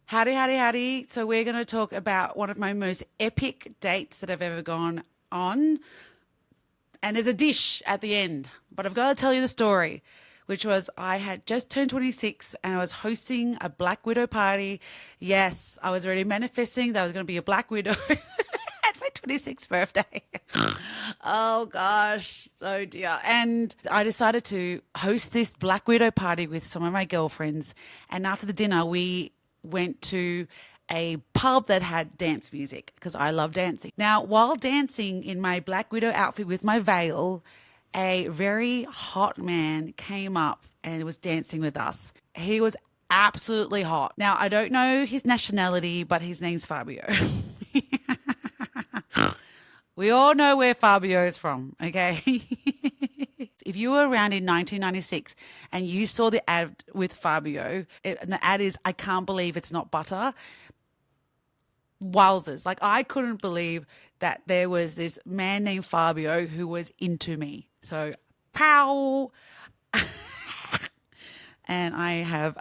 Howdy, howdy, howdy. So, we're going to talk about one of my most epic dates that I've ever gone on. And there's a dish at the end, but I've got to tell you the story, which was I had just turned 26 and I was hosting a Black Widow party. Yes, I was already manifesting that I was going to be a Black Widow at my 26th birthday. Oh gosh, oh dear. And I decided to host this Black Widow party with some of my girlfriends. And after the dinner, we went to a pub that had dance music because I love dancing. Now, while dancing in my Black Widow outfit with my veil, a very hot man came up and was dancing with us. He was absolutely hot. Now, I don't know his nationality, but his name's Fabio. We all know where Fabio is from, okay? If you were around in 1996 and you saw the ad with Fabio, and the ad is, I can't believe it's not butter. Wowzers. Like, I couldn't believe that there was this man named Fabio who was into me. So, pow. And I have,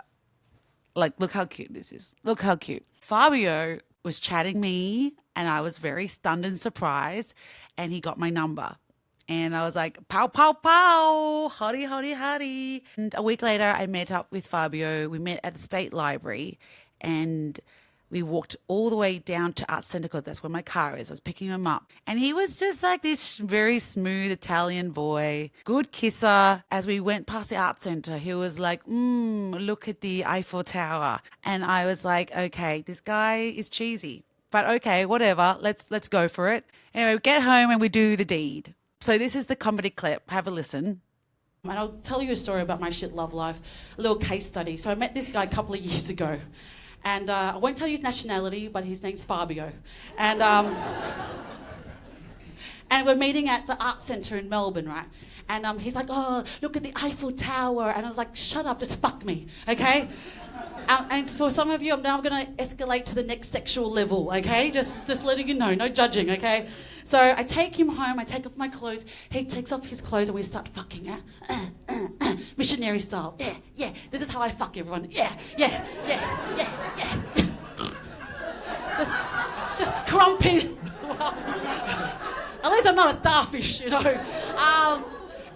like, look how cute this is. Look how cute. Fabio was chatting me and I was very stunned and surprised, and he got my number. And I was like, pow, pow, pow, hottie, hottie, hottie. And a week later, I met up with Fabio. We met at the State Library and we walked all the way down to Art Centre because that's where my car is. I was picking him up. And he was just like this very smooth Italian boy, good kisser. As we went past the Art Centre, he was like, look at the Eiffel Tower. And I was like, okay, this guy is cheesy. But okay, whatever. Let's go for it. Anyway, we get home and we do the deed. So this is the comedy clip. Have a listen. And I'll tell you a story about my shit love life, a little case study. So I met this guy a couple of years ago. And I won't tell you his nationality, but his name's Fabio. And and we're meeting at the Art Centre in Melbourne, right? And he's like, oh, look at the Eiffel Tower. And I was like, shut up, just fuck me, okay? And for some of you, I'm now going to escalate to the next sexual level, okay? Just letting you know, no judging, okay? So I take him home, I take off my clothes, he takes off his clothes and we start fucking, yeah? Missionary style, yeah, this is how I fuck everyone, yeah. Just crumping. At least I'm not a starfish, you know.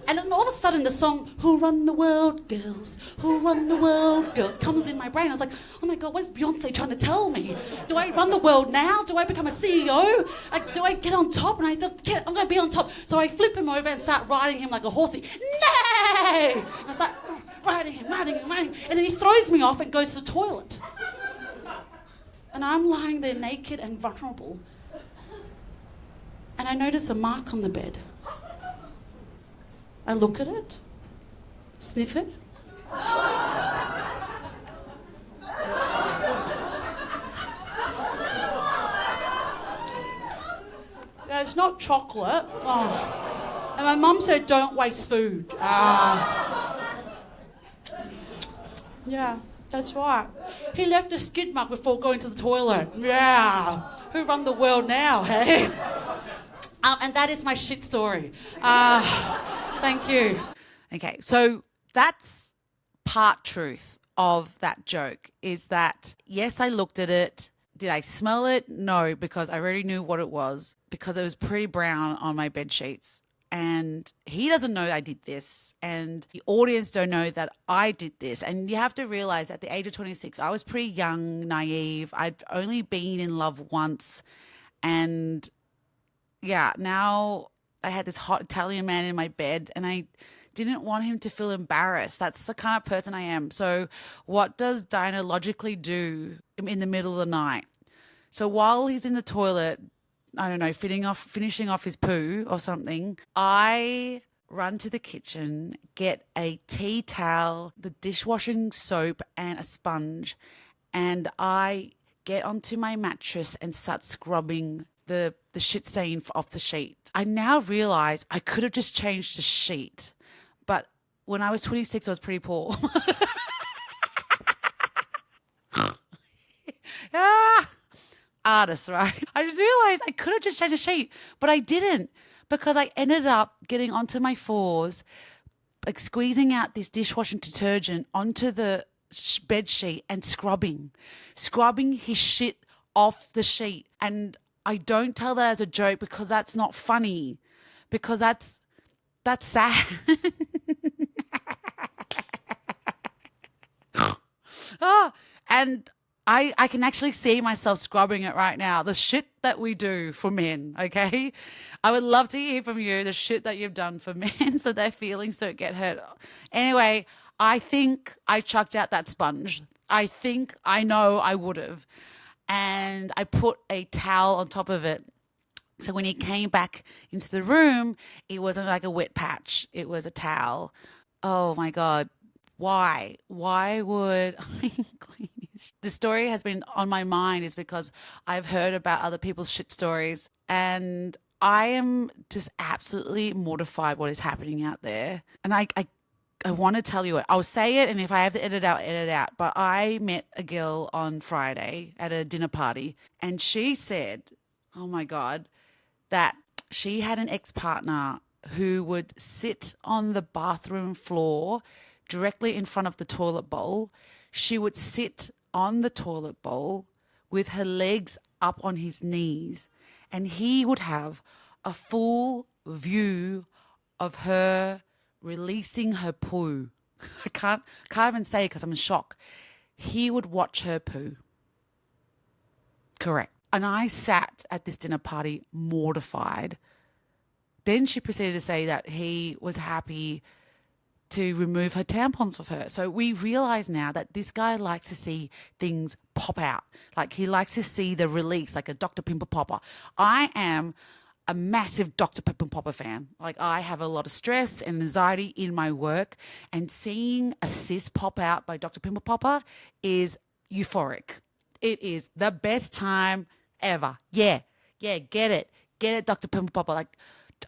And then all of a sudden the song, Who Run the World, Girls, Who Run the World, Girls, comes in my brain. I was like, oh my God, what is Beyonce trying to tell me? Do I run the world now? Do I become a CEO? Like, do I get on top? And I thought, I'm going to be on top. So I flip him over and start riding him like a horsey. Nay! And I start riding him. And then he throws me off and goes to the toilet. And I'm lying there naked and vulnerable. And I notice a mark on the bed. I look at it, sniff it. Yeah, it's not chocolate. Oh. And my mum said, don't waste food. Yeah, that's right. He left a skid mark before going to the toilet. Yeah. Who run the world now, hey? And that is my shit story. Thank you. Okay, so that's part truth of that joke is that, yes, I looked at it. Did I smell it? No, because I already knew what it was because it was pretty brown on my bed sheets. And he doesn't know I did this, and the audience don't know that I did this. And you have to realize at the age of 26, I was pretty young, naive. I'd only been in love once, and yeah, now I had this hot Italian man in my bed and I didn't want him to feel embarrassed. That's the kind of person I am. So what does Dinah logically do in the middle of the night? So while he's in the toilet, I don't know, finishing off his poo or something, I run to the kitchen, get a tea towel, the dishwashing soap and a sponge, and I get onto my mattress and start scrubbing the shit stain off the sheet. I now realize I could have just changed the sheet, but when I was 26, I was pretty poor. Artist, right? I just realized I could have just changed the sheet, but I didn't because I ended up getting onto my fours, like squeezing out this dishwashing detergent onto the bed sheet and scrubbing his shit off the sheet. And I don't tell that as a joke because that's not funny, because that's sad. And I can actually see myself scrubbing it right now. The shit that we do for men, okay? I would love to hear from you the shit that you've done for men so their feelings don't get hurt. Anyway, I think I chucked out that sponge. I know I would have. And I put a towel on top of it. So when he came back into the room, it wasn't like a wet patch, it was a towel. Oh my God. Why? Why would I clean his? The story has been on my mind is because I've heard about other people's shit stories, and I am just absolutely mortified what is happening out there. And I want to tell you it. I'll say it, and if I have to edit it out. But I met a girl on Friday at a dinner party, and she said, oh my God, that she had an ex-partner who would sit on the bathroom floor directly in front of the toilet bowl. She would sit on the toilet bowl with her legs up on his knees, and he would have a full view of her releasing her poo. I can't even say it because I'm in shock. He would watch her poo. Correct. And I sat at this dinner party mortified. Then she proceeded to say that he was happy to remove her tampons with her. So we realize now that this guy likes to see things pop out. Like he likes to see the release, like a Dr. Pimple Popper. I am a massive Dr. Pimple Popper fan. Like I have a lot of stress and anxiety in my work, and seeing a cyst pop out by Dr. Pimple Popper is euphoric. It is the best time ever. Yeah, get it, Dr. Pimple Popper. Like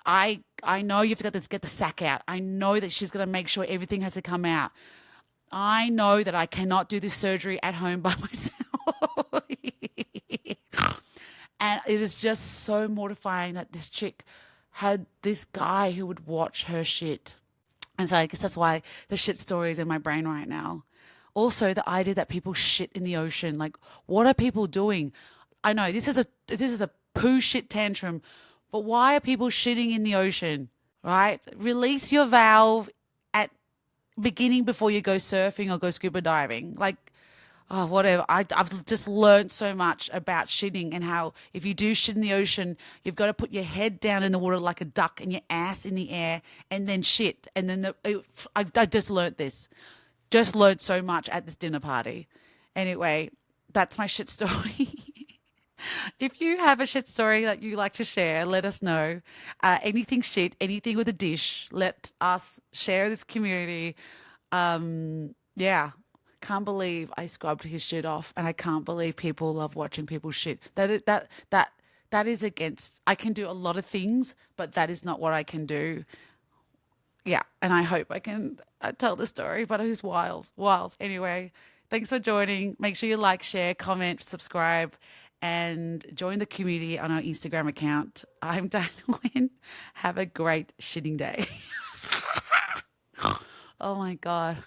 I know you've got to get the sack out. I know that she's going to make sure everything has to come out. I know that I cannot do this surgery at home by myself. And it is just so mortifying that this chick had this guy who would watch her shit. And so I guess that's why the shit story is in my brain right now. Also, the idea that people shit in the ocean. Like, what are people doing? I know this is a poo shit tantrum, but why are people shitting in the ocean? Right? Release your valve at beginning before you go surfing or go scuba diving. Like, oh, whatever. I've just learned so much about shitting, and how if you do shit in the ocean, you've got to put your head down in the water like a duck and your ass in the air and then shit. And then I just learned this. Just learned so much at this dinner party. Anyway, that's my shit story. If you have a shit story that you like to share, let us know. Anything shit, anything with a dish, let us share this community. Yeah. Can't believe I scrubbed his shit off, and I can't believe people love watching people shit. That is against. I can do a lot of things, but that is not what I can do. Yeah, and I hope I can tell the story, but it was wild. Anyway, thanks for joining. Make sure you like, share, comment, subscribe, and join the community on our Instagram account. I'm Diana Nguyen. Have a great shitting day. Oh my God.